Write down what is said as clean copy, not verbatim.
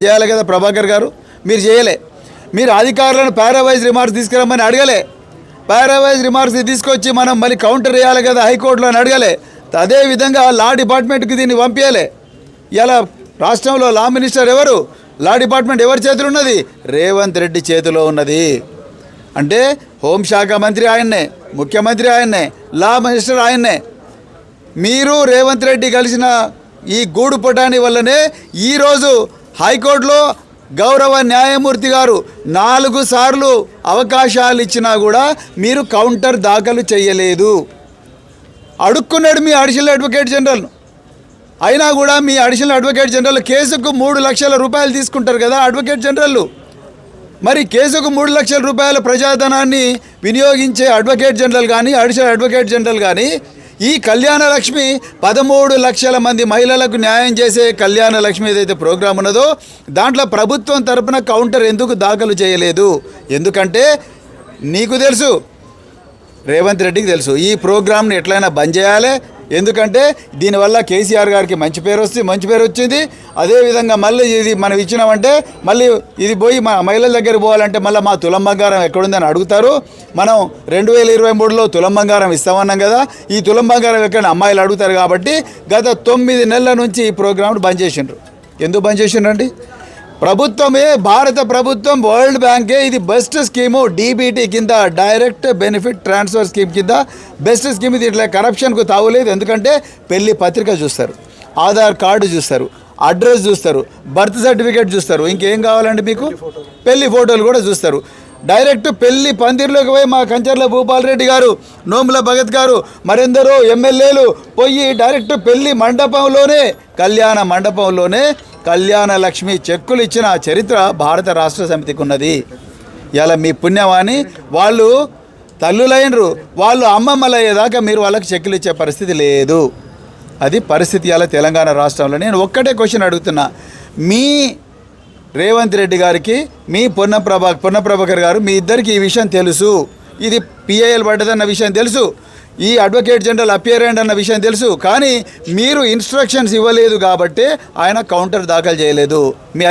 చేయాలి కదా ప్రభాకర్ గారు, మీరు చేయలే. మీరు అధికారులను పారావైజ్ రిమార్క్స్ తీసుకురమ్మని అడగలే. పారావైజ్ రిమార్క్స్ తీసుకొచ్చి మనం మళ్ళీ కౌంటర్ వేయాలి కదా హైకోర్టులో అని అడగలే. అదేవిధంగా లా డిపార్ట్మెంట్కి దీన్ని పంపించాలి. ఇలా రాష్ట్రంలో లా మినిస్టర్ ఎవరు? లా డిపార్ట్మెంట్ ఎవరి చేతిలో ఉన్నది? రేవంత్ రెడ్డి చేతిలో ఉన్నది. అంటే హోంశాఖ మంత్రి ఆయన్నే, ముఖ్యమంత్రి ఆయన్నే, లా మినిస్టర్ ఆయన్నే. మీరు రేవంత్ రెడ్డి కలిసిన ఈ గూడు పుటాని వల్లనే ఈరోజు హైకోర్టులో గౌరవ న్యాయమూర్తి గారు 4 సార్లు అవకాశాలు ఇచ్చినా కూడా మీరు కౌంటర్ దాఖలు చేయలేదు. అడుక్కున్నాడు మీ అడిషనల్ అడ్వకేట్ జనరల్. అయినా కూడా మీ అడిషనల్ అడ్వకేట్ జనరల్ కేసుకు 3 లక్షల రూపాయలు తీసుకుంటారు కదా అడ్వకేట్ జనరల్. మరి కేసుకు 3 లక్షల రూపాయల ప్రజాధనాన్ని వినియోగించే అడ్వకేట్ జనరల్ కానీ, అడిషనల్ అడ్వకేట్ జనరల్ కానీ, ఈ కళ్యాణ లక్ష్మి 13 లక్షల మంది మహిళలకు న్యాయం చేసే కళ్యాణ లక్ష్మి ఏదైతే ప్రోగ్రాం ఉన్నదో దాంట్లో ప్రభుత్వం తరపున కౌంటర్ ఎందుకు దాఖలు చేయలేదు? ఎందుకంటే నీకు తెలుసు, రేవంత్ రెడ్డికి తెలుసు ఈ ప్రోగ్రామ్ని ఎట్లయినా బంద్ చేయాలి. ఎందుకంటే దీనివల్ల కేసీఆర్ గారికి మంచి పేరు వచ్చింది. అదేవిధంగా మళ్ళీ ఇది మనం ఇచ్చినామంటే మళ్ళీ ఇది పోయి మా మహిళల దగ్గర పోవాలంటే మళ్ళీ మా తులం బంగారం ఎక్కడుందని అడుగుతారు. మనం 2023లో తులం బంగారం ఇస్తామన్నాం కదా, ఈ తులం బంగారం ఎక్కడ అమ్మాయిలు అడుగుతారు. కాబట్టి గత 9 నెలల నుంచి ఈ ప్రోగ్రామ్ను బంద్ చేసిండ్రు. ఎందుకు బంద్ చేసిండ్రండి? ప్రభుత్వమే, భారత ప్రభుత్వం, వరల్డ్ బ్యాంకే ఇది బెస్ట్ స్కీము, డీబీటీ కింద, డైరెక్ట్ బెనిఫిట్ ట్రాన్స్ఫర్ స్కీమ్ కింద బెస్ట్ స్కీమ్ ఇది. ఇట్లా కరప్షన్కు తావులేదు. ఎందుకంటే పెళ్లి పత్రిక చూస్తారు, ఆధార్ కార్డు చూస్తారు, అడ్రస్ చూస్తారు, బర్త్ సర్టిఫికేట్ చూస్తారు, ఇంకేం కావాలండి మీకు? పెళ్లి ఫోటోలు కూడా చూస్తారు. డైరెక్ట్ పెళ్లి పందిర్లోకి పోయి మా కంచర్ల భూపాల్ రెడ్డి గారు, నోముల భగత్ గారు, మరెందరో ఎమ్మెల్యేలు పోయి డైరెక్ట్ పెళ్లి మండపంలోనే, కళ్యాణ మండపంలోనే కళ్యాణ లక్ష్మి చెక్కులు ఇచ్చిన చరిత్ర భారత రాష్ట్ర సమితికి ఉన్నది. ఇలా మీ పుణ్యమాని వాళ్ళు తల్లులైనరు, వాళ్ళు అమ్మమ్మలు అయ్యేదాకా మీరు వాళ్ళకి చెక్కులు ఇచ్చే పరిస్థితి లేదు. అది పరిస్థితి ఇలా తెలంగాణ రాష్ట్రంలో. నేను ఒక్కటే క్వశ్చన్ అడుగుతున్నా, మీ రేవంత్ రెడ్డి గారికి, మీ పొన్న ప్రభాకర్ గారు, మీ ఇద్దరికి ఈ విషయం తెలుసు. ఇది పిఐఎల్ పడ్డదన్న విషయం తెలుసు, ఈ అడ్వకేట్ జనరల్ అపియర్ అయ్యండి అన్న విషయం తెలుసు. కానీ మీరు ఇన్స్ట్రక్షన్స్ ఇవ్వలేదు కాబట్టి ఆయన కౌంటర్ దాఖలు చేయలేదు. మీ